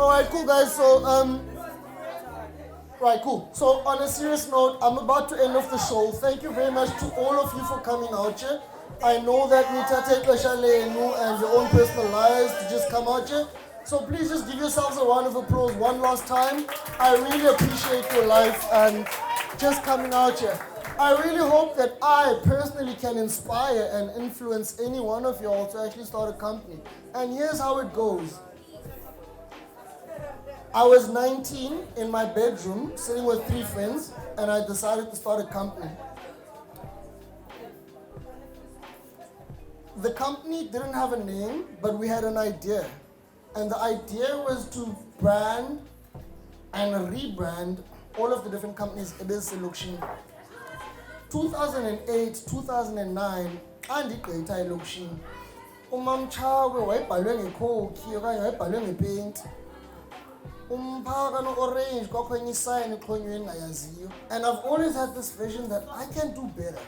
Alright, cool guys, so right, cool. So on a serious note, I'm about to end off the show. Thank you very much to all of you for coming out here. I know that Nitate Kashalenu and your own personal lives to just come out here. So please just give yourselves a round of applause one last time. I really appreciate your life and just coming out here. I really hope that I personally can inspire and influence any one of y'all to actually start a company. And here's how it goes. I was 19 in my bedroom, sitting with 3 friends, and I decided to start a company. The company didn't have a name, but we had an idea. And the idea was to brand and rebrand all of the different companies in this selection. 2008, 2009, andigqitha elokishini. Umamchawe wayebhalwe ngekhokhi okanye wayebhalwe ngepaint. Umphaka no-orange kwakho enye isayini exhonyweni engayaziyo. And I've always had this vision that I can do better.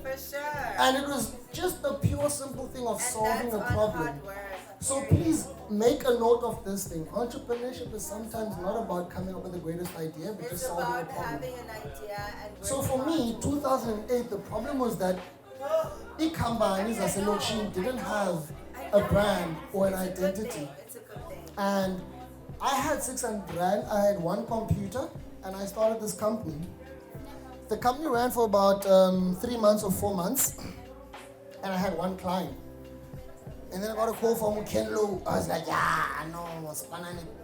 For sure. And it was just a pure simple thing of solving a problem. So please make a note of this thing. Entrepreneurship is sometimes not about coming up with the greatest idea, but just solving a problem. Having an idea and so for me, 2008, the problem was that companies as Elokishini didn't have a brand or an identity. It's a good thing. And I had 600 rand, I had 1 computer, and I started this company. The company ran for about 3 months or 4 months, and I had 1 client. And then I got a call from Ken Low. I was like, yeah, no,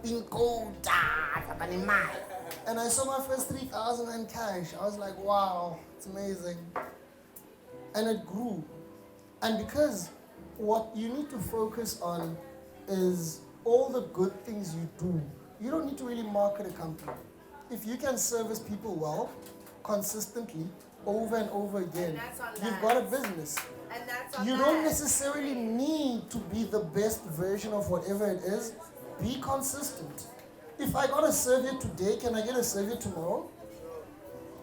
pin code, and I saw my first 3,000 in cash. I was like, wow, it's amazing. And it grew. And because what you need to focus on is all the good things you do. You don't need to really market a company. If you can service people well, consistently, over and over again, you've got a business. And that's on You don't necessarily need to be the best version of whatever it is. Be consistent. If I got a survey today, can I get a survey tomorrow?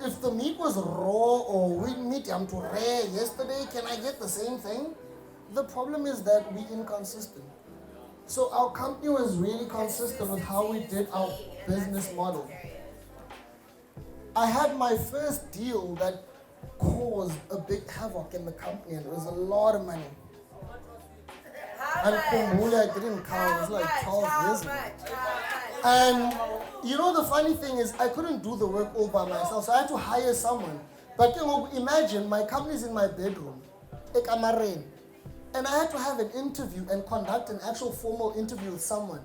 If the meat was raw or with meat I'm too rare yesterday, can I get the same thing? The problem is that we're inconsistent. So our company was really consistent with how we did our business model. I had my first deal that caused a big havoc in the company, and it was a lot of money. And I didn't count, it was like 12 years ago. And you know the funny thing is, I couldn't do the work all by myself, so I had to hire someone. But you know, imagine my company's in my bedroom, and I had to have an interview and conduct an actual formal interview with someone.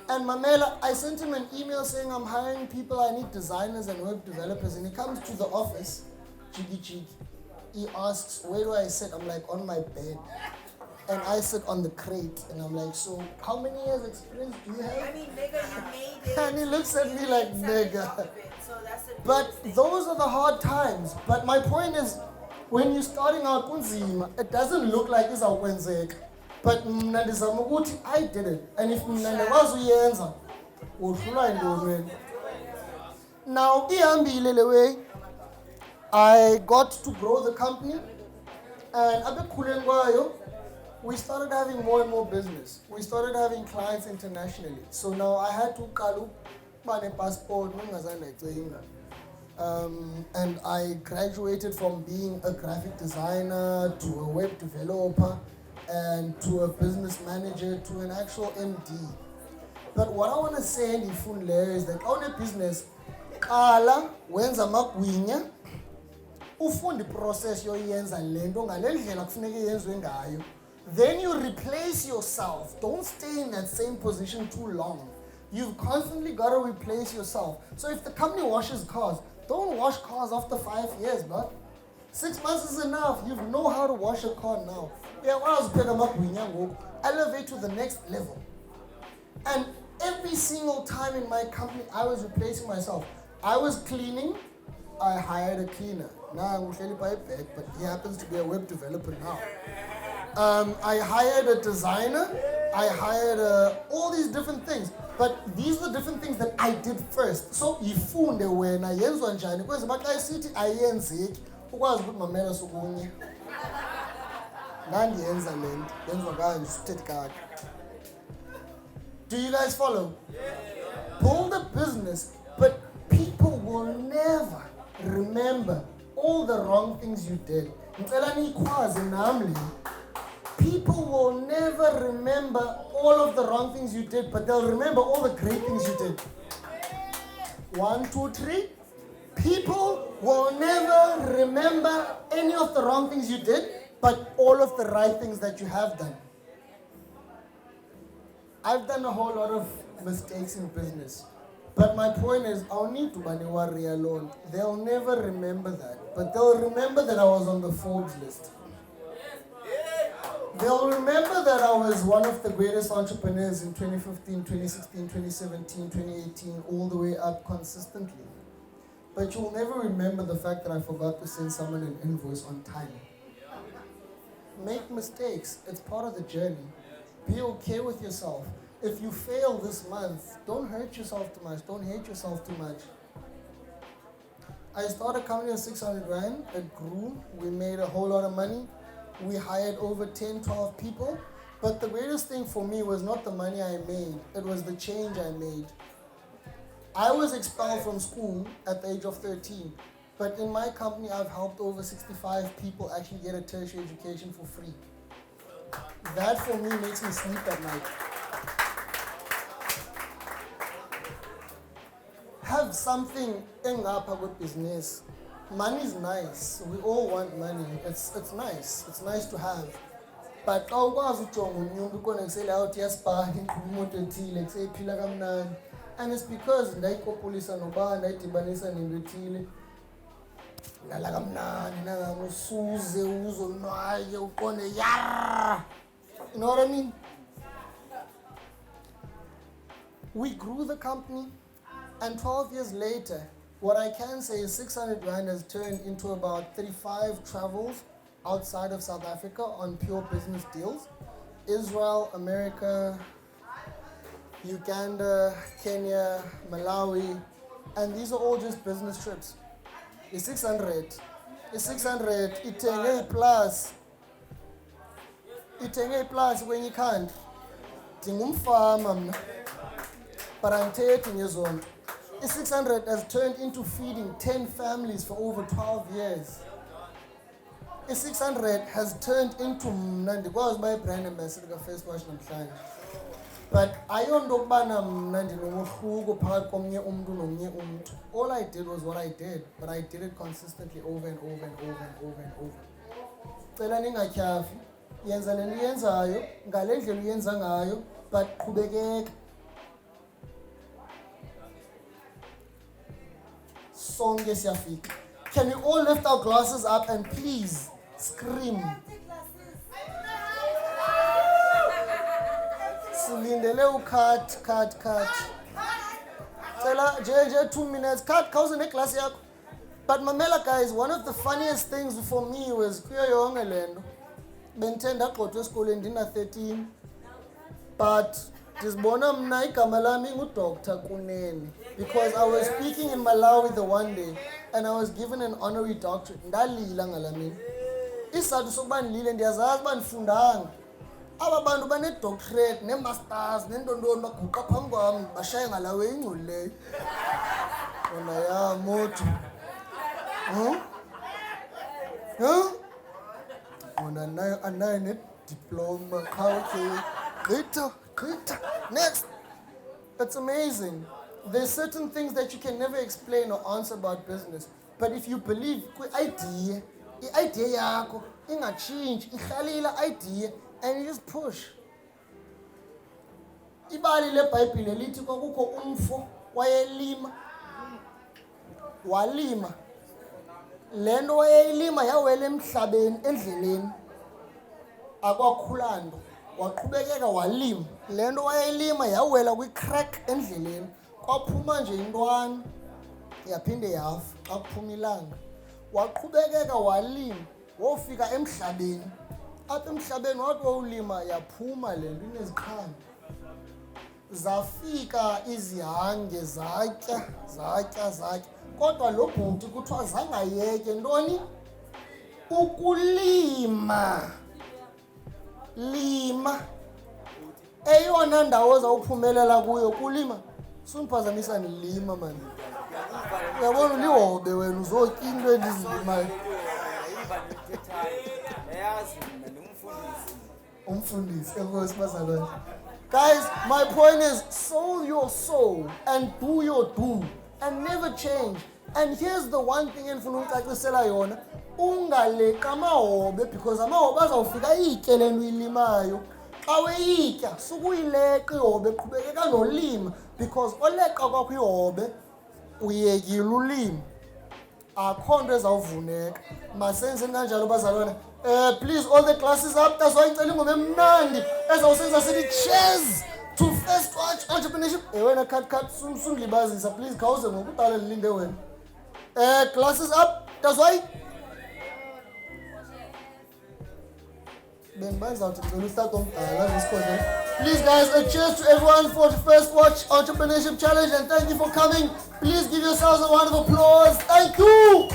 And Mamela, I sent him an email saying I'm hiring people, I need designers and web developers, and he comes to the office, cheeky. He asks, where do I sit? I'm like, on my bed. And I sit on the crate, and I'm like, so how many years experience do you have? I mean, nigga, you made it. And he looks at me like, nigga. So that's the But those are the hard times. But my point is, when you're starting out kunzima, it doesn't look like it's awkwenzeka. But I did it. And if was uyenza, udlula endonweni. Now, ihambile le way. I got to grow the company, and abekhuleni kwayo, we started having more and more business. We started having clients internationally. So now I had to call my passport, and I graduated from being a graphic designer to a web developer and to a business manager to an actual MD. But what I want to say in Ifunle is that on a business, kala wenza magwinya, ufunde process yoyenza lento ngalendlela kufuneka yenzwe ngayo. Then you replace yourself. Don't stay in that same position too long. You've constantly got to replace yourself. So if the company washes cars, don't wash cars after 5 years, bro. 6 months is enough. You know how to wash a car now. Elevate to the next level. And every single time in my company, I was replacing myself. I was cleaning, I hired a cleaner. Now I'm really by bed, but he happens to be a web developer now. I hired a designer, I hired all these different things. But these are the different things that I did first. So ifunde wena yenzwa njani because maxa sithi ayenzeki ukwazi ukuthi mamela sokunye. Nandiyenza lento, yenzwa kanje sithethe kaka. Do you guys follow? Build a business, but people will never remember all the wrong things you did. People will never remember all of the wrong things you did, but they'll remember all the great things you did. 1, 2, 3. People will never remember any of the wrong things you did, but all of the right things that you have done. I've done a whole lot of mistakes in business. But my point is, I'll need to worry alone. They'll never remember that. But they'll remember that I was on the Forbes list. They'll remember that I was one of the greatest entrepreneurs in 2015, 2016, 2017, 2018, all the way up consistently. But you'll never remember the fact that I forgot to send someone an invoice on time. Make mistakes. It's part of the journey. Be okay with yourself. If you fail this month, don't hurt yourself too much. Don't hate yourself too much. I started a company with 600 Rand. It grew. We made a whole lot of money. We hired over 10, 12 people. But the greatest thing for me was not the money I made. It was the change I made. I was expelled from school at the age of 13. But in my company, I've helped over 65 people actually get a tertiary education for free. That for me makes me sleep at night. Have something in up with business. Money is nice. We all want money. It's nice. It's nice to have. But and it's because you know what I mean? We grew the company, and 12 years later, what I can say is 600 Rand has turned into about 35 travels outside of South Africa on pure business deals. Israel, America, Uganda, Kenya, Malawi, and these are all just business trips. It's 600. It's 600. It's a plus. It's a plus when you can't. But I'm 13 years old. It's 600 has turned into feeding 10 families for over 12 years. It's 600 has turned into Mnandi. Was my brand ambassador first wash and but I don't know all I did was what I did, but I did it consistently over and over and over and over and over. Cela ningatyhafi yenza le nto uyenzayo ngale ndlela uyenza ngayo but qhubekeka. Sonke siyafika. Can we all lift our glasses up and please scream? Silindele cut. Cela JJ 2 minutes. Cut khawuze neclass yakho. But mamela guys, one of the funniest things for me was kuyo yonke lento. Bentenda gqothwe esikoleni ndina 13. But ndizibona mna igama lami nguDr. Kunene because I was speaking in Malawi the one day and I was given an honorary doctorate. Ndalila ngalamini. Isizathu sokuba ndilile ndiyazazi uba ndifundanga. Aba bantu bane-doctorate, ne-masters, nentondoni baguqa phambi kwami bashaye ngalawe ingcolileyo. Wona ya moto. Wona anayo ne-diploma. Okay. Greater. Next. It's amazing. There's certain things that you can never explain or answer about business. But if you believe i-idea yakho ingachange, ikhalile idea, and you just push. Ibali leBhayibhile lithi kwakukho umfo wayelima. Walima. Le nto wayeyilima yawela emhlabeni endleleni. Akwakhula nto. Waqhubekeka walima. Le nto wayeyilima yawela kwi-crack endleleni. Kwaphuma nje intwana yaphinde yafa xa kuphuma ilanga. Waqhubekeka walima wofika emhlabeni. Apha emhlabeni wathi wawulima yaphuma le nto ineziqhamo. Zafika izihange zatya. Kodwa lo bhuti kuthiwa zangayeke ntoni? Ukulima. Lima. eyona ndawo ozawuphumelela kuyo kulima. Sundiphazamisa nilima mani. Uyabona ulihobe wena uzotya into endizilimayo. Umfundisi, enkosi bazalwane. Guys, my point is sow your soul and do your do and never change. And here's the one thing endifuna ukucacisela yona. Ungaleka amahobe because amahobe azawufika yitye le nto uyilimayo. Xa weyitya sukuyileqa ihobe qhubekeka nolima because oleqa kwakho ihobe uyekile ulima. Akho nto ezawuvuneka. Masenzeni kanjalo bazalwane. Please all the classes up. That's why ngicela ingoma emnandi ezawusenza sithi cheers to first watch entrepreneurship. Wena cut sungilibazisa please khawuze ngokudala lilinde wena. Classes up. That's why please guys, a cheers to everyone for the first watch entrepreneurship challenge and thank you for coming. Please give yourselves a round of applause. Thank you.